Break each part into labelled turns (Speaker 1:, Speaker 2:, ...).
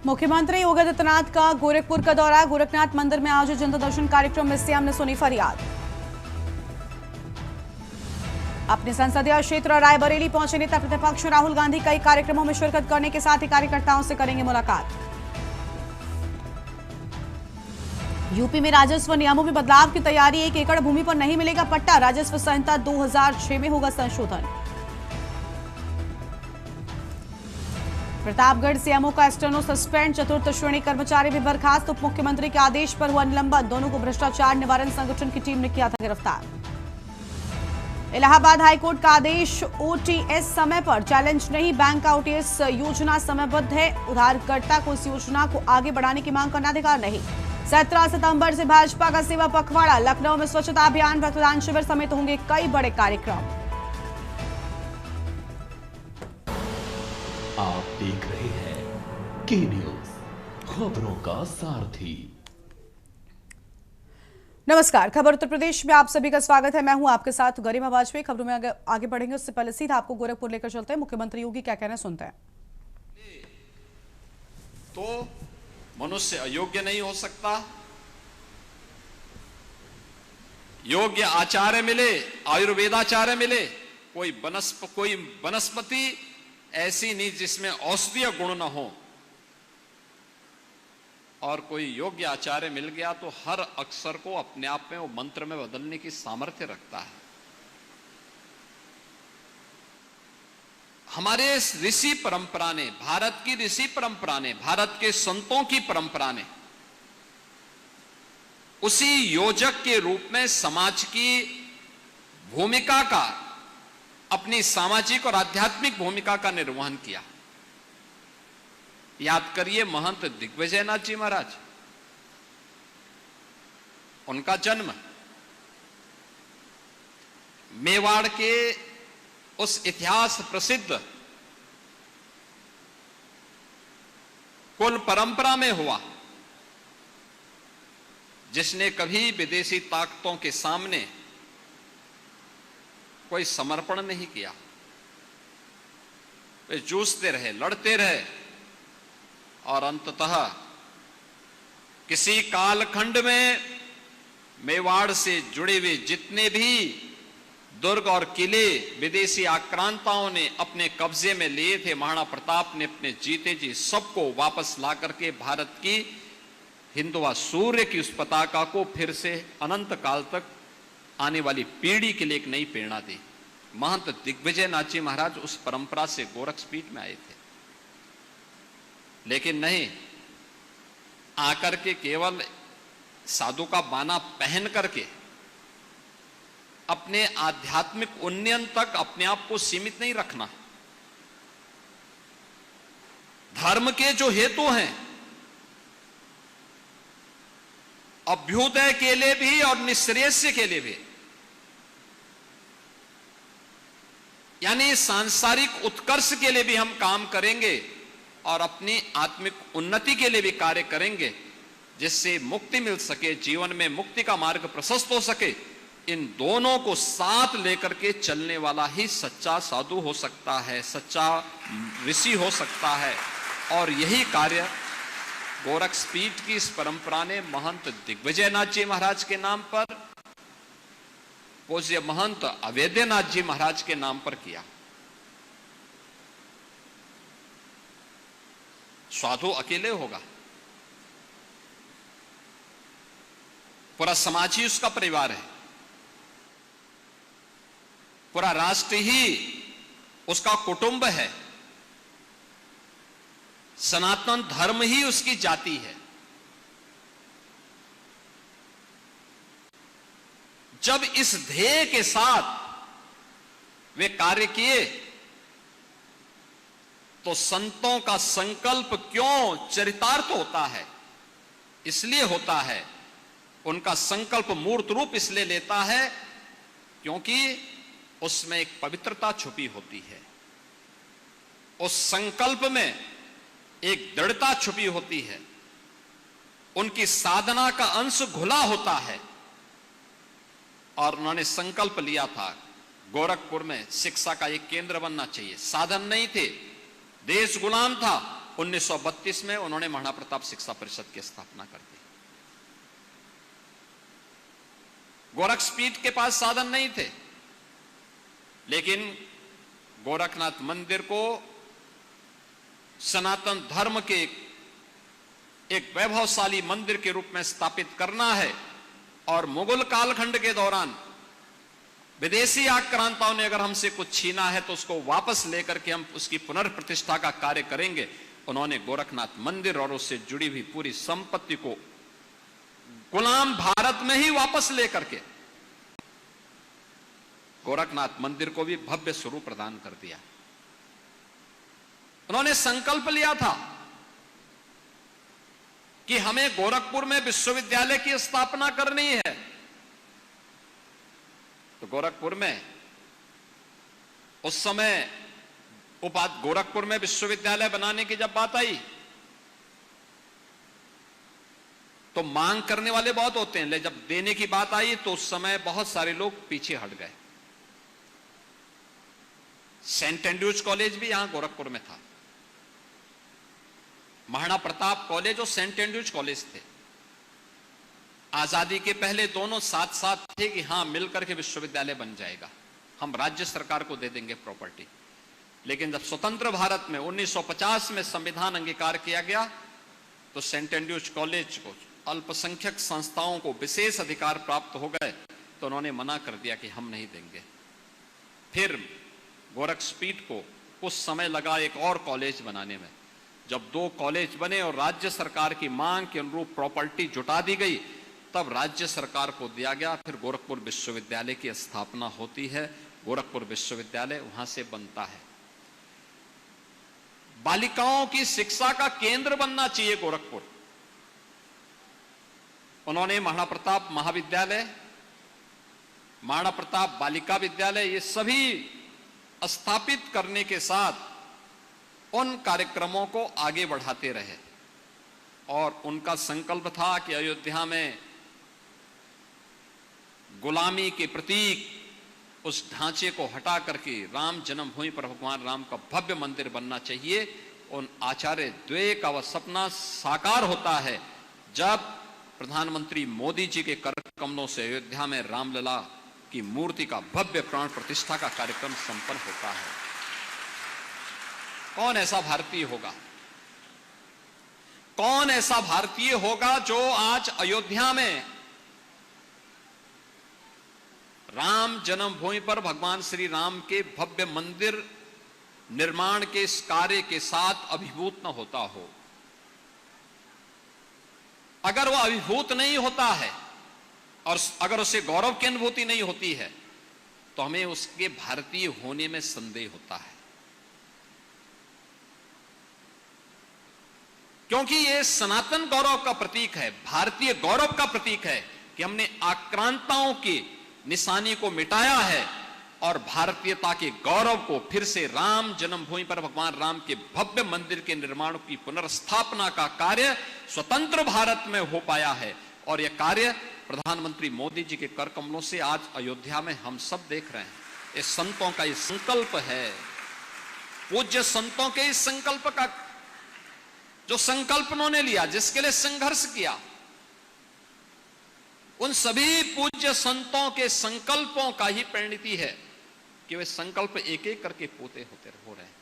Speaker 1: मुख्यमंत्री योगी आदित्यनाथ का गोरखपुर का दौरा। गोरखनाथ मंदिर में आयोजित जनता दर्शन कार्यक्रम में सीएम ने सुनी फरियाद। अपने संसदीय क्षेत्र रायबरेली पहुंचे नेता प्रतिपक्ष राहुल गांधी कई कार्यक्रमों में शिरकत करने के साथ ही कार्यकर्ताओं से करेंगे मुलाकात। यूपी में राजस्व नियमों में बदलाव की तैयारी। 1 एकड़ भूमि पर नहीं मिलेगा पट्टा। राजस्व संहिता 2006 में होगा संशोधन। प्रतापगढ़ सीएमओ का एक्सटर्नो सस्पेंड। चतुर्थ श्रेणी कर्मचारी भी बर्खास्त। उप मुख्यमंत्री के आदेश पर हुआ निलंबन। दोनों को भ्रष्टाचार निवारण संगठन की टीम ने किया था गिरफ्तार। इलाहाबाद हाईकोर्ट का आदेश। ओटीएस समय पर चैलेंज नहीं। बैंक का ओटीएस योजना समयबद्ध है। उधारकर्ता को इस योजना को आगे बढ़ाने की मांग करना अधिकार नहीं। 17 सितंबर से भाजपा का सेवा पखवाड़ा। लखनऊ में स्वच्छता अभियान, रक्तदान शिविर समेत होंगे कई बड़े कार्यक्रम।
Speaker 2: आप देख रहे हैं के न्यूज, खबरों का सारथी।
Speaker 1: नमस्कार, खबर उत्तर प्रदेश में आप सभी का स्वागत है। मैं हूं आपके साथ गरिमा वाजपेयी। खबरों में आगे बढ़ेंगे उससे पहले सीधा आपको गोरखपुर लेकर चलते हैं। मुख्यमंत्री योगी क्या कहना सुनते हैं।
Speaker 3: तो मनुष्य अयोग्य नहीं हो सकता। योग्य आचार्य मिले, आयुर्वेदाचार्य मिले। कोई वनस्पति ऐसी नहीं जिसमें औषधीय गुण न हो, और कोई योग्य आचार्य मिल गया तो हर अक्षर को अपने आप में वो मंत्र में बदलने की सामर्थ्य रखता है। हमारे ऋषि परंपरा ने, भारत की ऋषि परंपरा ने, भारत के संतों की परंपरा ने उसी योजक के रूप में समाज की भूमिका का, अपनी सामाजिक और आध्यात्मिक भूमिका का निर्वहन किया। याद करिए महंत दिग्विजयनाथ जी महाराज, उनका जन्म मेवाड़ के उस इतिहास प्रसिद्ध कुल परंपरा में हुआ जिसने कभी विदेशी ताकतों के सामने कोई समर्पण नहीं किया। वे जूझते रहे, लड़ते रहे, और अंततः किसी कालखंड में मेवाड़ से जुड़े हुए जितने भी दुर्ग और किले विदेशी आक्रांताओं ने अपने कब्जे में लिए थे, महाराणा प्रताप ने अपने जीते जी सबको वापस ला करके भारत की हिंदुआ सूर्य की उस पताका को फिर से अनंत काल तक आने वाली पीढ़ी के लिए एक नई प्रेरणा दी। महंत दिग्विजयनाथ जी महाराज उस परंपरा से गोरखपीठ में आए थे, लेकिन नहीं आकर के केवल साधु का बाना पहन करके अपने आध्यात्मिक उन्नयन तक अपने आप को सीमित नहीं रखना। धर्म के जो हेतु हैं, अभ्युदय के लिए भी और निश्रेयस्य के लिए भी, यानी सांसारिक उत्कर्ष के लिए भी हम काम करेंगे और अपनी आत्मिक उन्नति के लिए भी कार्य करेंगे, जिससे मुक्ति मिल सके, जीवन में मुक्ति का मार्ग प्रशस्त हो सके। इन दोनों को साथ लेकर के चलने वाला ही सच्चा साधु हो सकता है, सच्चा ऋषि हो सकता है। और यही कार्य गोरखपीठ की इस परंपरा ने महंत दिग्विजयनाथ जी महाराज के नाम पर, पूज्य महंत अवेद्यनाथ जी महाराज के नाम पर किया। साधु अकेले होगा, पूरा समाज ही उसका परिवार है, पूरा राष्ट्र ही उसका कुटुंब है, सनातन धर्म ही उसकी जाति है। जब इस ध्येय के साथ वे कार्य किए तो संतों का संकल्प क्यों चरितार्थ होता है? इसलिए होता है, उनका संकल्प मूर्त रूप इसलिए लेता है क्योंकि उसमें एक पवित्रता छुपी होती है, उस संकल्प में एक दृढ़ता छुपी होती है, उनकी साधना का अंश घुला होता है। और उन्होंने संकल्प लिया था गोरखपुर में शिक्षा का एक केंद्र बनना चाहिए। साधन नहीं थे, देश गुलाम था, 1932 में उन्होंने महाराणा प्रताप शिक्षा परिषद की स्थापना कर दी। गोरक्षपीठ के पास साधन नहीं थे, लेकिन गोरखनाथ मंदिर को सनातन धर्म के एक वैभवशाली मंदिर के रूप में स्थापित करना है। और मुगल कालखंड के दौरान विदेशी आक्रांताओं ने अगर हमसे कुछ छीना है तो उसको वापस लेकर के हम उसकी पुनर्प्रतिष्ठा का कार्य करेंगे। उन्होंने गोरखनाथ मंदिर और उससे जुड़ी हुई पूरी संपत्ति को गुलाम भारत में ही वापस लेकर के गोरखनाथ मंदिर को भी भव्य स्वरूप प्रदान कर दिया। उन्होंने संकल्प लिया था कि हमें गोरखपुर में विश्वविद्यालय की स्थापना करनी है। तो गोरखपुर में उस समय गोरखपुर में विश्वविद्यालय बनाने की जब बात आई तो मांग करने वाले बहुत होते हैं, लेकिन जब देने की बात आई तो उस समय बहुत सारे लोग पीछे हट गए। सेंट एंड्रूज कॉलेज भी यहां गोरखपुर में था, महाराणा प्रताप कॉलेज और सेंट एंड्रूज कॉलेज थे। आजादी के पहले दोनों साथ साथ थे कि हां मिलकर के विश्वविद्यालय बन जाएगा, हम राज्य सरकार को दे देंगे प्रॉपर्टी। लेकिन जब स्वतंत्र भारत में 1950 में संविधान अंगीकार किया गया तो सेंट एंड्रूज कॉलेज को अल्पसंख्यक संस्थाओं को विशेष अधिकार प्राप्त हो गए, तो उन्होंने मना कर दिया कि हम नहीं देंगे। फिर गोरक्षपीठ को कुछ समय लगा एक और कॉलेज बनाने में। जब 2 कॉलेज बने और राज्य सरकार की मांग के अनुरूप प्रॉपर्टी जुटा दी गई, तब राज्य सरकार को दिया गया। फिर गोरखपुर विश्वविद्यालय की स्थापना होती है। गोरखपुर विश्वविद्यालय वहां से बनता है। बालिकाओं की शिक्षा का केंद्र बनना चाहिए गोरखपुर। उन्होंने महाराणा प्रताप महाविद्यालय, महाराणा प्रताप बालिका विद्यालय, ये सभी स्थापित करने के साथ उन कार्यक्रमों को आगे बढ़ाते रहे। और उनका संकल्प था कि अयोध्या में गुलामी के प्रतीक उस ढांचे को हटा करके राम जन्मभूमि पर भगवान राम का भव्य मंदिर बनना चाहिए। उन आचार्य द्वय का वह सपना साकार होता है जब प्रधानमंत्री मोदी जी के कर कमलों से अयोध्या में रामलला की मूर्ति का भव्य प्राण प्रतिष्ठा का कार्यक्रम संपन्न होता है। कौन ऐसा भारतीय होगा, कौन ऐसा भारतीय होगा जो आज अयोध्या में राम जन्मभूमि पर भगवान श्री राम के भव्य मंदिर निर्माण के इस कार्य के साथ अभिभूत न होता हो। अगर वह अभिभूत नहीं होता है और अगर उसे गौरव की अनुभूति नहीं होती है तो हमें उसके भारतीय होने में संदेह होता है। क्योंकि यह सनातन गौरव का प्रतीक है, भारतीय गौरव का प्रतीक है कि हमने आक्रांताओं की निशानी को मिटाया है और भारतीयता के गौरव को फिर से राम जन्मभूमि पर भगवान राम के भव्य मंदिर के निर्माण की पुनर्स्थापना का कार्य स्वतंत्र भारत में हो पाया है। और यह कार्य प्रधानमंत्री मोदी जी के कर कमलों से आज अयोध्या में हम सब देख रहे हैं। ये संतों का ये संकल्प है, पूज्य संतों के इस संकल्प का जो संकल्प उन्होंने लिया, जिसके लिए संघर्ष किया, उन सभी पूज्य संतों के संकल्पों का ही परिणति है कि वे संकल्प एक एक करके पूरे हो रहे हैं।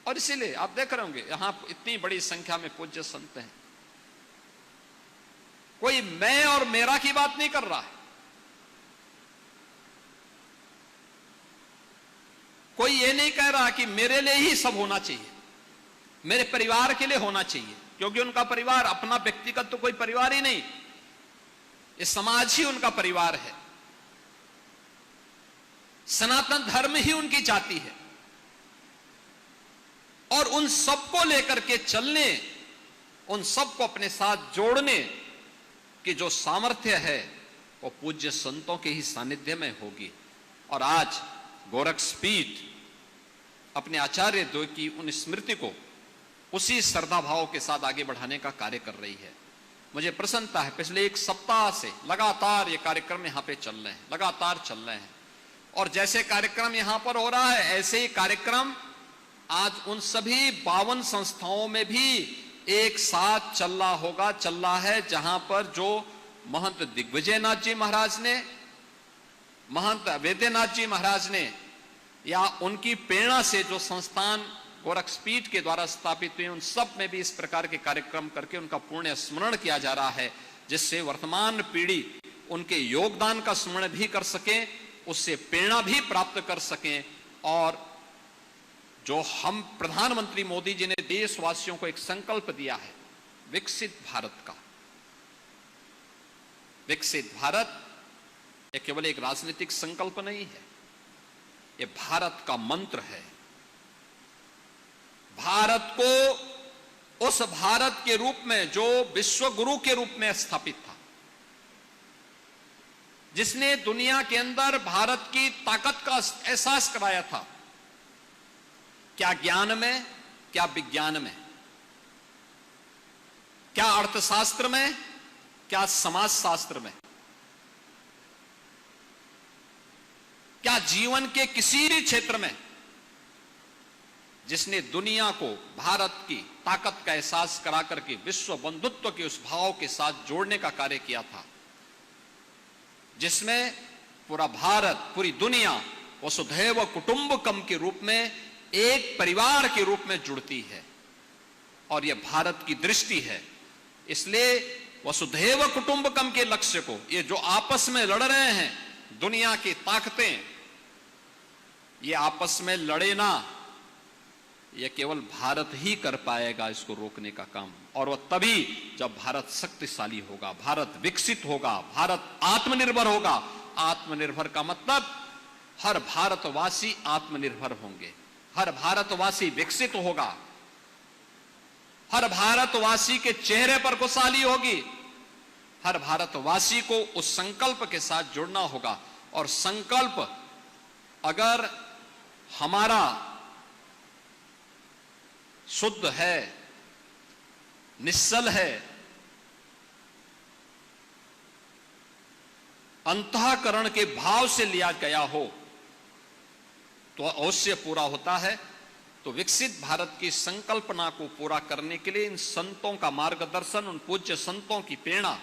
Speaker 3: और इसीलिए आप देख रहे होंगे यहां इतनी बड़ी संख्या में पूज्य संत हैं। कोई मैं और मेरा की बात नहीं कर रहा है, कोई ये नहीं कह रहा कि मेरे लिए ही सब होना चाहिए, मेरे परिवार के लिए होना चाहिए, क्योंकि उनका परिवार अपना व्यक्तिगत तो कोई परिवार ही नहीं, ये समाज ही उनका परिवार है, सनातन धर्म ही उनकी जाति है। और उन सबको लेकर के चलने, उन सबको अपने साथ जोड़ने की जो सामर्थ्य है वो पूज्य संतों के ही सानिध्य में होगी। और आज गोरक्षपीठ अपने आचार्य द्वय की उन स्मृति को उसी श्रद्धा भाव के साथ आगे बढ़ाने का कार्य कर रही है। मुझे प्रसन्नता है, पिछले 1 सप्ताह से लगातार ये कार्यक्रम यहां पे चल रहे हैं, लगातार चल रहे हैं। और जैसे कार्यक्रम यहां पर हो रहा है ऐसे ही कार्यक्रम आज उन सभी 52 संस्थाओं में भी एक साथ चल रहा है, जहां पर जो महंत दिग्विजयनाथ जी महाराज ने, महंत अवैधनाथ जी महाराज ने, या उनकी प्रेरणा से जो संस्थान गोरखपीठ के द्वारा स्थापित हुए, उन सब में भी इस प्रकार के कार्यक्रम करके उनका पुण्य स्मरण किया जा रहा है, जिससे वर्तमान पीढ़ी उनके योगदान का स्मरण भी कर सके, उससे प्रेरणा भी प्राप्त कर सकें। और जो हम प्रधानमंत्री मोदी जी ने देशवासियों को एक संकल्प दिया है विकसित भारत का, विकसित भारत ये केवल एक राजनीतिक संकल्प नहीं है, ये भारत का मंत्र है। भारत को उस भारत के रूप में जो विश्व गुरु के रूप में स्थापित था, जिसने दुनिया के अंदर भारत की ताकत का एहसास कराया था, क्या ज्ञान में, क्या विज्ञान में, क्या अर्थशास्त्र में, क्या समाजशास्त्र में, क्या जीवन के किसी भी क्षेत्र में, जिसने दुनिया को भारत की ताकत का एहसास करा करके विश्व बंधुत्व के उस भाव के साथ जोड़ने का कार्य किया था, जिसमें पूरा भारत, पूरी दुनिया वसुधैव कुटुंबकम के रूप में एक परिवार के रूप में जुड़ती है, और यह भारत की दृष्टि है। इसलिए वसुधैव कुटुंबकम के लक्ष्य को, ये जो आपस में लड़ रहे हैं दुनिया की ताकतें, ये आपस में लड़े ना, यह केवल भारत ही कर पाएगा इसको रोकने का काम, और वह तभी जब भारत शक्तिशाली होगा, भारत विकसित होगा, भारत आत्मनिर्भर होगा। आत्मनिर्भर का मतलब हर भारतवासी आत्मनिर्भर होंगे, हर भारतवासी विकसित होगा, हर भारतवासी के चेहरे पर खुशहाली होगी, हर भारतवासी को उस संकल्प के साथ जुड़ना होगा। और संकल्प अगर हमारा शुद्ध है, निश्चल है, अंतःकरण के भाव से लिया गया हो, तो अवश्य पूरा होता है। तो विकसित भारत की संकल्पना को पूरा करने के लिए इन संतों का मार्गदर्शन, उन पूज्य संतों की प्रेरणा,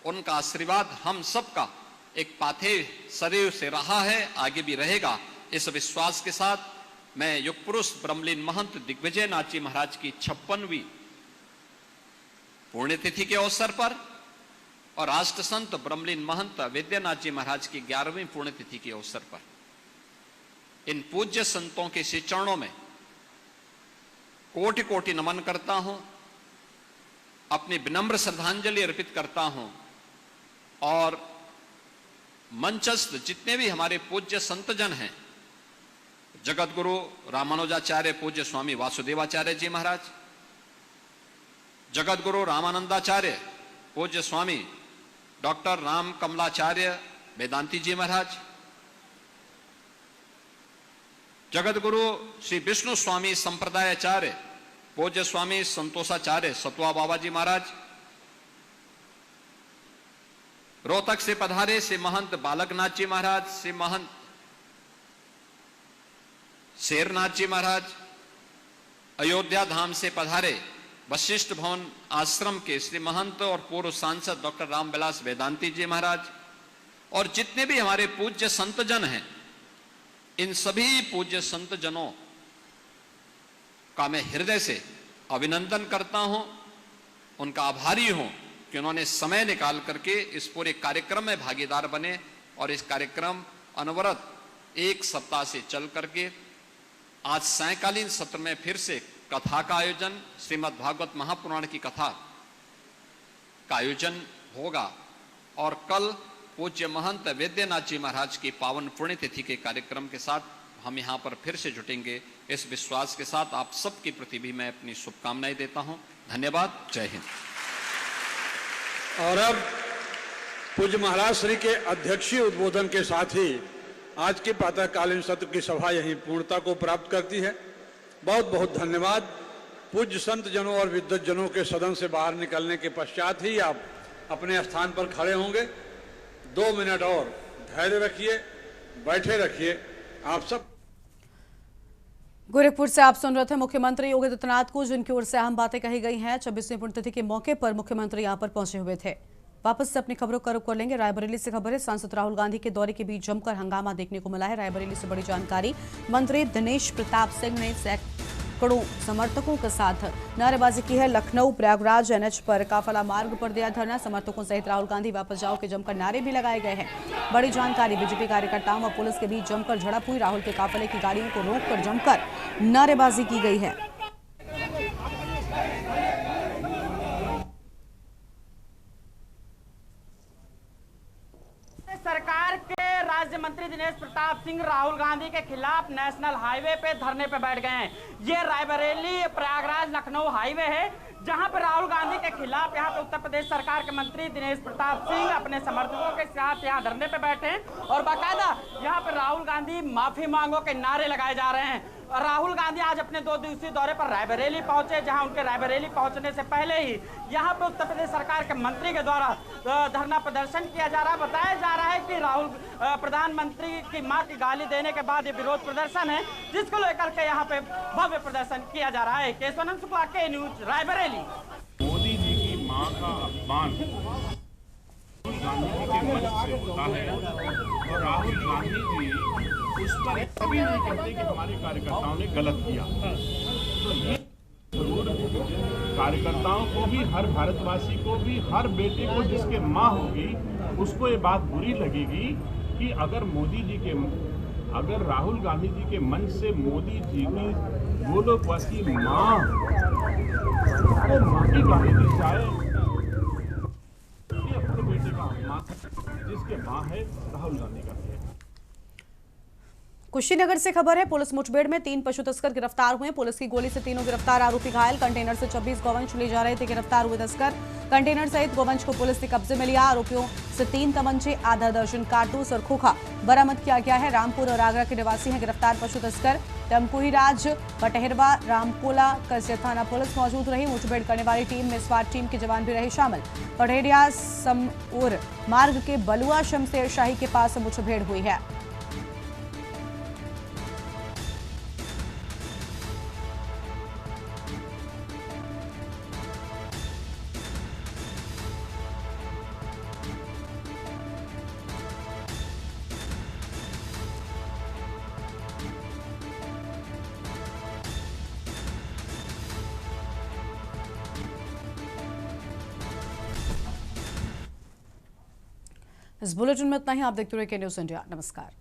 Speaker 3: उनका आशीर्वाद हम सबका एक पाथेय सदैव से रहा है, आगे भी रहेगा। इस विश्वास के साथ मैं युग पुरुष ब्रह्मलीन महंत दिग्विजयनाथ जी महाराज की 56वीं पुण्यतिथि के अवसर पर और राष्ट्र संत ब्रह्मलीन महंत वैद्यनाथ जी महाराज की 11वीं पुण्यतिथि के अवसर पर इन पूज्य संतों के श्री चरणों में कोटि कोटि नमन करता हूं, अपनी विनम्र श्रद्धांजलि अर्पित करता हूं। और मंचस्थ जितने भी हमारे पूज्य संतजन हैं, जगत गुरु रामानुजाचार्य पूज्य स्वामी वासुदेवाचार्य जी महाराज, जगत गुरु रामानंदाचार्य पूज्य स्वामी डॉक्टर राम कमलाचार्य वेदांती जी महाराज, जगत गुरु श्री विष्णु स्वामी संप्रदायाचार्य पूज्य स्वामी संतोषाचार्य सतवा बाबा जी महाराज, रोहतक से पधारे श्री महंत बालकनाथ जी महाराज, श्री महंत शेरनाथ जी महाराज, अयोध्या धाम से पधारे वशिष्ठ भवन आश्रम के श्री महंत और पूर्व सांसद डॉक्टर रामविलास वेदांती जी महाराज, और जितने भी हमारे पूज्य संतजन हैं, इन सभी पूज्य संतजनों का मैं हृदय से अभिनंदन करता हूं, उनका आभारी हूं कि उन्होंने समय निकाल करके इस पूरे कार्यक्रम में भागीदार बने। और इस कार्यक्रम अनवरत एक सप्ताह से चल करके आज सायंकालीन सत्र में फिर से कथा का आयोजन, श्रीमद् भागवत महापुराण की कथा का आयोजन होगा। और कल पूज्य महंत वैद्यनाथ जी महाराज की पावन पुण्यतिथि के कार्यक्रम के साथ हम यहाँ पर फिर से जुटेंगे। इस विश्वास के साथ आप सबके प्रति भी मैं अपनी शुभकामनाएं देता हूँ। धन्यवाद। जय हिंद।
Speaker 4: और अब पूज्य महाराज श्री के अध्यक्षीय उद्बोधन के साथ ही आज के प्रातःकालीन सत्र की सभा यहीं पूर्णता को प्राप्त करती है। बहुत बहुत धन्यवाद। पूज्य संत जनों और विद्वत जनों के सदन से बाहर निकलने के पश्चात ही आप अपने स्थान पर खड़े होंगे। 2 मिनट और धैर्य रखिए, बैठे रखिए। आप सब
Speaker 1: गोरखपुर से आप सुन रहे थे मुख्यमंत्री योगी आदित्यनाथ को, जिनकी ओर से अहम बातें कही गई हैं। 26वीं पुण्यतिथि के मौके पर मुख्यमंत्री यहां पर पहुंचे हुए थे। वापस से अपनी खबरों का रुख कर लेंगे। रायबरेली से खबर है, सांसद राहुल गांधी के दौरे के बीच जमकर हंगामा देखने को मिला है। रायबरेली से बड़ी जानकारी। मंत्री दिनेश प्रताप सिंह ने सैकड़ों समर्थकों के साथ नारेबाजी की है। लखनऊ प्रयागराज एनएच पर काफला मार्ग पर दिया धरना। समर्थकों सहित राहुल गांधी वापस जाओ के जमकर नारे भी लगाए गए हैं। बड़ी जानकारी। बीजेपी कार्यकर्ताओं व पुलिस के बीच जमकर झड़प हुई। राहुल के काफले की गाड़ियों को रोककर जमकर नारेबाजी की गई है।
Speaker 5: सरकार के राज्य मंत्री दिनेश प्रताप सिंह राहुल गांधी के खिलाफ नेशनल हाईवे पे धरने पे बैठ गए हैं। ये रायबरेली प्रयागराज लखनऊ हाईवे है, जहां पर राहुल गांधी के खिलाफ यहाँ पे उत्तर प्रदेश सरकार के मंत्री दिनेश प्रताप सिंह अपने समर्थकों के साथ यहाँ धरने पे बैठे हैं और बाकायदा यहाँ पर राहुल गांधी माफी मांगो के नारे लगाए जा रहे हैं। राहुल गांधी आज अपने 2 दिवसीय दौरे पर रायबरेली पहुंचे, जहां उनके रायबरेली पहुंचने से पहले ही यहां पर उत्तर प्रदेश सरकार के मंत्री के द्वारा धरना प्रदर्शन किया जा रहा है। बताया जा रहा है कि राहुल प्रधानमंत्री की मां की गाली देने के बाद ये विरोध प्रदर्शन है, जिसको लेकर के यहाँ पे भव्य प्रदर्शन किया जा रहा है। केशवानंद शुक्ला के न्यूज रायबरेली।
Speaker 6: मोदी जी की मां का अपमान गांधी जी के मंच से होता है और राहुल गांधी जी उस पर कभी नहीं कहते कि हमारे कार्यकर्ताओं ने गलत किया। तो ये जरूर कार्यकर्ताओं को भी, हर भारतवासी को भी, हर बेटे को जिसके मां होगी उसको ये बात बुरी लगेगी कि अगर राहुल गांधी जी के मंच से मोदी जी की गोलोकवासी मां को मां की गाली दी जाए, अपने बेटे का अपमान जिसके मां है राहुल गांधी का है।
Speaker 1: कुशीनगर से खबर है, पुलिस मुठभेड़ में 3 पशु तस्कर गिरफ्तार हुए। पुलिस की गोली से तीनों गिरफ्तार आरोपी घायल। कंटेनर से 26 गौवंश ले जा रहे थे गिरफ्तार हुए तस्कर। कंटेनर सहित गौवंश को पुलिस ने कब्जे में लिया। आरोपियों से 3 तमंचे, आधा दर्जन कारतूस और खोखा बरामद किया गया है। रामपुर और आगरा के निवासी हैं गिरफ्तार पशु तस्कर। तमकुही राज, पटहेरवा, रामकोला, कसिया थाना पुलिस मौजूद रही। मुठभेड़ करने वाली टीम में स्वाट टीम के जवान भी रहे शामिल। पटहेरिया समउर मार्ग के बलुआ शमशेर शाही के पास मुठभेड़ हुई है। इस बुलेटिन में इतना ही। आप देखते रहिए के न्यूज़ इंडिया। नमस्कार।